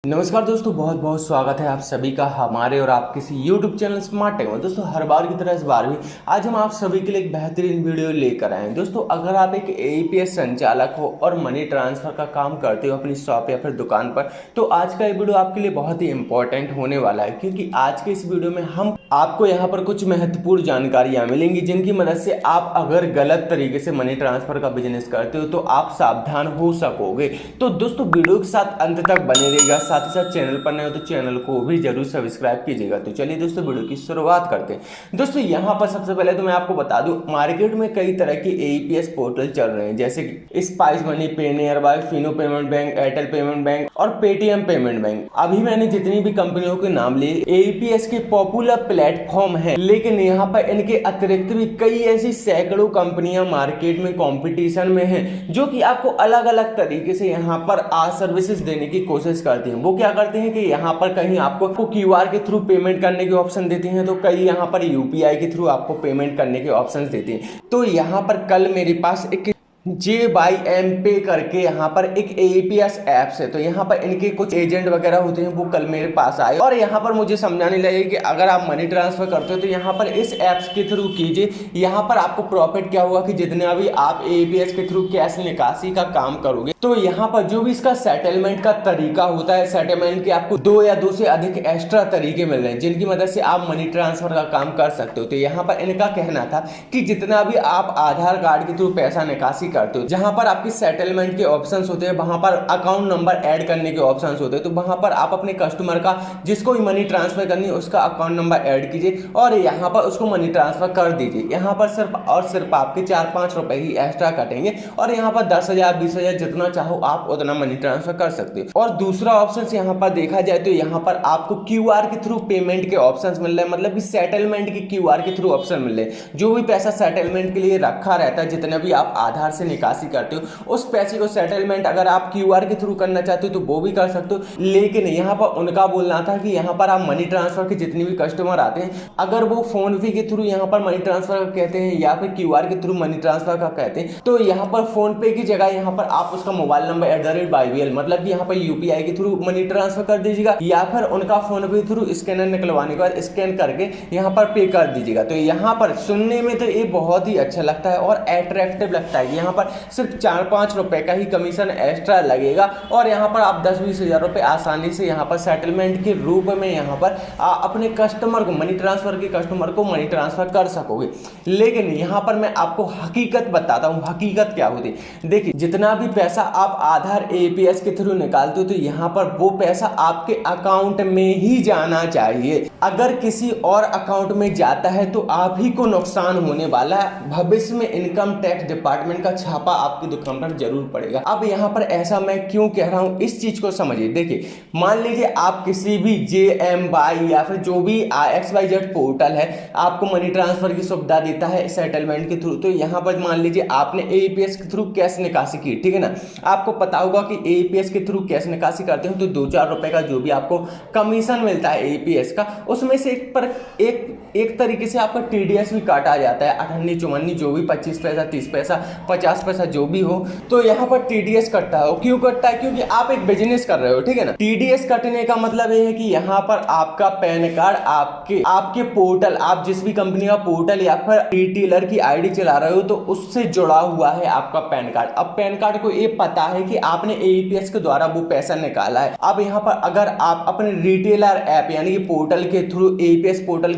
नमस्कार दोस्तों, बहुत बहुत स्वागत है आप सभी का हमारे और आप किसी YouTube चैनल स्मार्ट टेक में। दोस्तों हर बार की तरह इस बार भी आज हम आप सभी के लिए एक बेहतरीन वीडियो लेकर आए हैं। दोस्तों अगर आप एक APS संचालक हो और मनी ट्रांसफ़र का काम करते हो अपनी शॉप या फिर दुकान पर, तो आज का ये वीडियो आपके लिए बहुत ही इंपॉर्टेंट होने वाला है, क्योंकि आज के इस वीडियो में हम आपको यहाँ पर कुछ महत्वपूर्ण जानकारियाँ मिलेंगी जिनकी मदद से आप अगर गलत तरीके से मनी ट्रांसफ़र का बिजनेस करते हो तो आप सावधान हो सकोगे। तो दोस्तों वीडियो के साथ अंत तक बने रहिएगा, साथ ही साथ चैनल पर नए हो तो चैनल को भी जरूर सब्सक्राइब कीजिएगा। तो चलिए दोस्तों वीडियो की शुरुआत करते हैं। दोस्तों यहाँ पर सबसे पहले तो मैं आपको बता दूं, मार्केट में कई तरह के APS पोर्टल चल रहे हैं, जैसे कि स्पाइस मनी, पे nearby, Fino payment bank, Airtel payment bank और पेटीएम पेमेंट बैंक। अभी मैंने जितनी भी कंपनियों के नाम लिए APS के पॉपुलर प्लेटफॉर्म है, लेकिन यहाँ पर इनके अतिरिक्त भी कई ऐसी सैकड़ों कंपनियां मार्केट में कंपटीशन में हैं जो कि आपको अलग अलग तरीके से यहाँ पर सर्विसेज देने की कोशिश करती हैं। वो क्या करते हैं कि यहाँ पर कहीं आपको QR के थ्रू पेमेंट करने के ऑप्शन देती हैं, तो कई यहाँ पर UPI के थ्रू आपको पेमेंट करने के ऑप्शन देती हैं। तो यहाँ पर कल मेरे पास एक JYMPay करके यहाँ पर एक APS ऐप्स है, तो यहाँ पर इनके कुछ एजेंट वगैरह होते हैं, वो कल मेरे पास आए और यहाँ पर मुझे समझाने लगे कि अगर आप मनी ट्रांसफर करते हो तो यहाँ पर इस ऐप्स के थ्रू कीजिए। यहाँ पर आपको प्रॉफिट क्या होगा कि जितना भी आप APS के थ्रू कैश निकासी का काम करोगे, तो यहाँ पर जो भी इसका सेटलमेंट का तरीका होता है, सेटलमेंट के आपको 2 या 2 से अधिक एक्स्ट्रा तरीके मिल रहे हैं जिनकी मदद से आप मनी ट्रांसफर का काम कर सकते हो। तो यहाँ पर इनका कहना था कि जितना भी आप आधार कार्ड के थ्रू पैसा निकासी करते हो, जहां पर आपकी सेटलमेंट के ऑप्शंस होते हैं, वहां पर अकाउंट नंबर ऐड करने के ऑप्शंस होते हैं, तो वहां पर आप अपने कस्टमर का जिसको भी मनी ट्रांसफर करनी है उसका अकाउंट नंबर ऐड कीजिए और यहां पर उसको मनी ट्रांसफर कर दीजिए। यहां पर सिर्फ और सिर्फ आपके 4-5 रुपए ही एक्स्ट्रा कटेंगे और यहां पर 10,000 20,000 जितना चाहो आप उतना मनी ट्रांसफर कर सकते हो। और दूसरा ऑप्शन यहां पर देखा जाए तो यहां पर आपको QR के थ्रू पेमेंट के ऑप्शन मिल रहे हैं, मतलब कि सेटलमेंट के QR के थ्रू ऑप्शन मिल रहे हैं। जो भी पैसा सेटलमेंट के लिए रखा रहता है, जितना भी आप आधार से निकासी करते हो, उस पैसे को सेटलमेंट अगर आप QR के थ्रू करना चाहते हो तो वो भी कर सकते हो। लेकिन यहाँ पर उनका बोलना था कि यहाँ पर आप मनी ट्रांसफर के जितने भी कस्टमर आते हैं, अगर वो फोन पे के थ्रू यहाँ पर मनी ट्रांसफर कहते हैं या फिर QR के थ्रू मनी ट्रांसफर का कहते हैं, तो यहाँ पर फोन पे की जगह यहाँ पर आप उसका मोबाइल नंबर @YBL मतलब कि यहाँ पर UPI के थ्रू मनी ट्रांसफर कर दीजिएगा या फिर उनका फोन पे थ्रू स्कैनर निकलवाने के बाद स्कैन करके यहाँ पर पे कर दीजिएगा। तो यहाँ पर सुनने में तो ये बहुत ही अच्छा लगता है और अट्रैक्टिव लगता है। यहाँ पर सिर्फ 4-5 रुपए का ही कमीशन एक्स्ट्रा लगेगा और यहाँ पर आप 10-20 हज़ार रुपए आसानी से यहाँ पर सेटलमेंट के रूप में यहाँ पर अपने कस्टमर को मनी ट्रांसफर के कस्टमर को मनी ट्रांसफर कर सकोगे। लेकिन यहाँ पर मैं आपको हकीकत बताता हूँ, हकीकत क्या होती है। देखिए, जितना भी पैसा आप आधार APS के थ्रू निकालते हो तो यहाँ पर वो पैसा आपके अकाउंट में ही जाना चाहिए। अगर किसी और अकाउंट में जाता है तो आप ही को नुकसान होने वाला है। भविष्य में इनकम टैक्स डिपार्टमेंट का छापा आपकी दुकान पर जरूर पड़ेगा। अब यहाँ पर ऐसा मैं क्यों कह रहा हूँ, इस चीज को समझिए। देखिए, मान लीजिए आप किसी भी JMY या फिर जो भी XYZ पोर्टल है आपको मनी ट्रांसफर की सुविधा देता है सेटलमेंट के थ्रू, तो यहाँ पर मान लीजिए आपने APS के थ्रू कैश निकासी की, ठीक है ना। आपको पता होगा कि APS के थ्रू कैश निकासी करते हो तो 2-4 रुपए का जो भी आपको कमीशन मिलता है APS का, उसमें से एक तरीके से आपका TDS भी काटा जाता है, 58-54 जो भी 25 पैसा, 30 पैसा, 50 पैसा जो भी हो, तो यहाँ पर TDS कटता है। क्यों कटता है? क्योंकि आप एक बिजनेस कर रहे हो, ठीक है ना। TDS कटने का मतलब ये है कि यहाँ पर आपका पैन कार्ड आपके पोर्टल, आप जिस भी कंपनी का पोर्टल या फिर रिटेलर की ID चला रहे हो तो उससे जुड़ा हुआ है आपका पैन कार्ड। अब पैन कार्ड को ये पता है कि आपने APS के द्वारा वो पैसा निकाला है। अब यहाँ पर अगर आप अपने रिटेलर ऐप यानी कि पोर्टल के थ्रू APS पोर्टल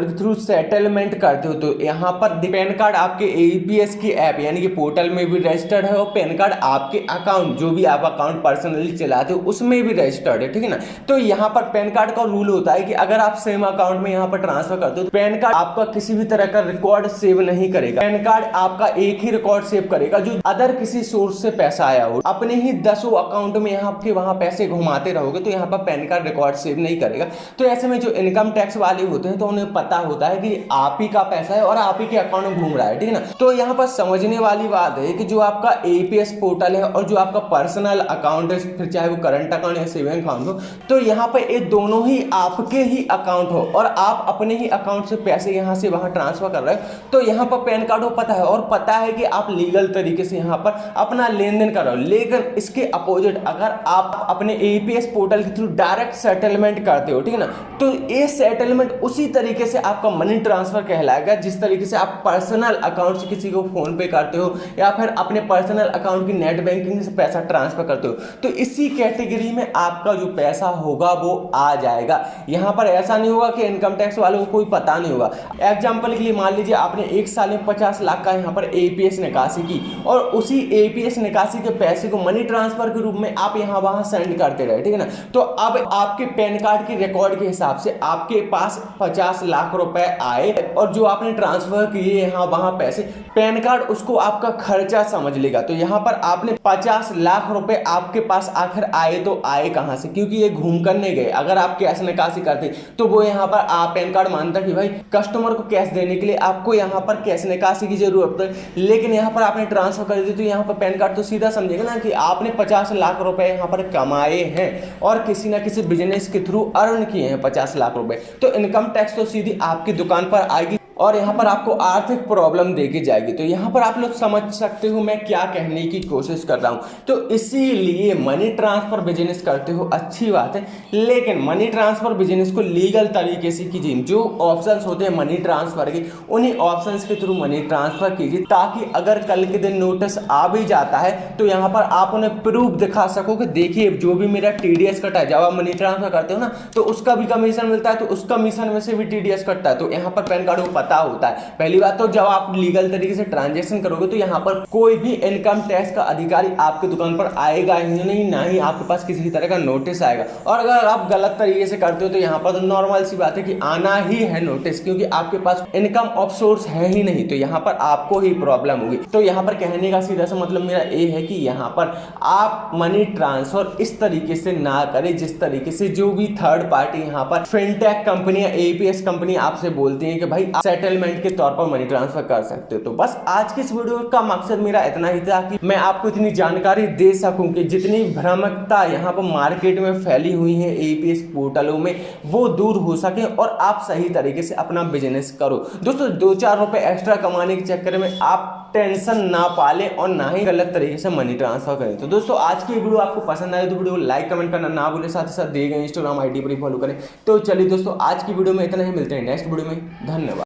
के थ्रू सेटलमेंट करते हो तो यहाँ पर पैन कार्ड आपके APS की ऐप यानी कि पोर्टल में भी रजिस्टर्ड है और पैन कार्ड आपके अकाउंट जो भी आप अकाउंट पर्सनली चलाते हो उसमें भी रजिस्टर्ड है, ठीक है ना। तो यहाँ पर पैन कार्ड का रूल होता है कि अगर आप सेम अकाउंट में यहाँ पर ट्रांसफर करते हो तो पैन कार्ड आपका किसी भी तरह का रिकॉर्ड सेव नहीं करेगा। पैन कार्ड आपका एक ही रिकॉर्ड सेव करेगा जो अदर किसी सोर्स से पैसा आया हो। अपने ही 10 अकाउंट में यहाँ के वहां पैसे घुमाते रहोगे तो यहाँ पर पैन कार्ड रिकॉर्ड सेव नहीं करेगा। तो ऐसे में जो इनकम टैक्स वाले होते हैं तो उन्हें पता होता है कि आप ही का पैसा है और आप ही के अकाउंट में घूम रहा है, ठीक है ना। तो यहाँ पर समझ समझने वाली बात है कि जो आपका एपीएस पोर्टल है और जो आपका पर्सनल अकाउंट है, फिर चाहे वो करंट अकाउंट या सेविंग अकाउंट हो, तो यहाँ पर ये दोनों ही आपके ही अकाउंट हो और आप अपने ही अकाउंट से पैसे यहाँ से वहाँ ट्रांसफर कर रहे हो, तो यहाँ पर पैन कार्ड हो पता है और पता है कि आप लीगल तरीके से यहाँ पर अपना लेन देन कर रहे हो। लेकिन इसके अपोजिट अगर आप अपने एपीएस पोर्टल के थ्रू डायरेक्ट सेटलमेंट करते हो, ठीक है ना, तो ये सेटलमेंट उसी तरीके से आपका मनी ट्रांसफर कहलाएगा जिस तरीके से आप पर्सनल अकाउंट से किसी को फोन पे करते हो या फिर अपने पर्सनल अकाउंट की नेट बैंकिंग से पैसा ट्रांसफर करते हो, तो इसी कैटेगरी में आपका जो पैसा होगा वो आ जाएगा। यहाँ पर ऐसा नहीं होगा कि इनकम टैक्स वालों को कोई पता नहीं होगा। एग्जाम्पल के लिए मान लीजिए आपने एक साल में 50 लाख का यहाँ पर एपीएस निकासी की और उसी एपीएस निकासी के पैसे को मनी ट्रांसफर के रूप में आप यहाँ वहां सेंड करते रहे, ठीक है ना, तो अब आपके पैन कार्ड के रिकॉर्ड के हिसाब से आपके पास 50 लाख रुपए आए और जो आपने ट्रांसफर किए यहाँ वहां पैसे, पैन कार्ड उसको आपका खर्चा समझ लेगा। तो यहाँ पर आपने 50 लाख रुपए आपके पास आखिर आए तो आए कहां से, क्योंकि ये घूम कर नहीं गए। अगर आप कैश निकासी करते तो वो यहाँ पर आप पैन कार्ड मानता कि भाई कस्टमर को कैश देने के लिए आपको यहाँ पर कैश निकासी की जरूरत है, लेकिन यहाँ पर आपने ट्रांसफर कर दी तो यहाँ पर पैन कार्ड तो सीधा समझेगा ना कि आपने 50 लाख रुपए यहाँ पर कमाए हैं और किसी ना किसी बिजनेस के थ्रू अर्न किए हैं 50 लाख रुपए, तो इनकम टैक्स तो सीधी आपकी दुकान पर आएगी और यहाँ पर आपको आर्थिक प्रॉब्लम देके जाएगी। तो यहाँ पर आप लोग समझ सकते हो मैं क्या कहने की कोशिश कर रहा हूँ। तो इसीलिए मनी ट्रांसफर बिजनेस करते हो अच्छी बात है, लेकिन मनी ट्रांसफर बिजनेस को लीगल तरीके से कीजिए। जो ऑप्शंस होते हैं मनी ट्रांसफर के, उन्हीं ऑप्शंस के थ्रू मनी ट्रांसफर कीजिए, ताकि अगर कल के दिन नोटिस आ भी जाता है तो यहाँ पर आप उन्हें प्रूफ दिखा सको कि देखिए जो भी मेरा टीडीएस कटा है, जब आप मनी ट्रांसफर करते हो ना तो उसका भी कमीशन मिलता है, तो उस कमीशन में से भी टीडीएस कटता है। तो यहाँ पर पैन कार्ड को होता है। पहली बात तो जब आप लीगल तरीके से ट्रांजैक्शन करोगे तो यहाँ पर कोई भी इनकम टैक्स का अधिकारी आपकी दुकान पर आएगा ही नहीं, ना ही आपके पास किसी तरह का नोटिस आएगा। और अगर आप गलत तरीके से करते हो तो यहाँ पर तो नॉर्मल सी बात है कि आना ही है नोटिस, क्योंकि आपके पास इनकम ऑफ सोर्स है ही नहीं, तो यहाँ पर आपको ही प्रॉब्लम होगी। तो यहाँ पर कहने का सीधा सा मतलब मेरा ये है कि यहाँ पर आप मनी ट्रांसफर इस तरीके से ना करें जिस तरीके से जो भी थर्ड पार्टी यहाँ पर फिनटेक कंपनी या एपीएस कंपनी आपसे बोलती है कि भाई सेटलमेंट के तौर पर मनी ट्रांसफर कर सकते हो। तो बस आज की इस वीडियो का मकसद मेरा इतना ही था कि मैं आपको इतनी जानकारी दे सकूं कि जितनी भ्रामकता यहाँ पर मार्केट में फैली हुई है एपीएस पोर्टलों में, वो दूर हो सके और आप सही तरीके से अपना बिजनेस करो। दोस्तों 2-4 रुपए एक्स्ट्रा कमाने के चक्कर में आप टेंशन ना पाले और ना ही गलत तरीके से मनी ट्रांसफर करें। तो दोस्तों आज की वीडियो आपको पसंद आए तो वीडियो को लाइक कमेंट करना ना भूलें, साथ ही साथ दिए गए इंस्टाग्राम आईडी पर फॉलो करें। तो चलिए दोस्तों आज की वीडियो में इतना ही, मिलते हैं नेक्स्ट वीडियो में। धन्यवाद।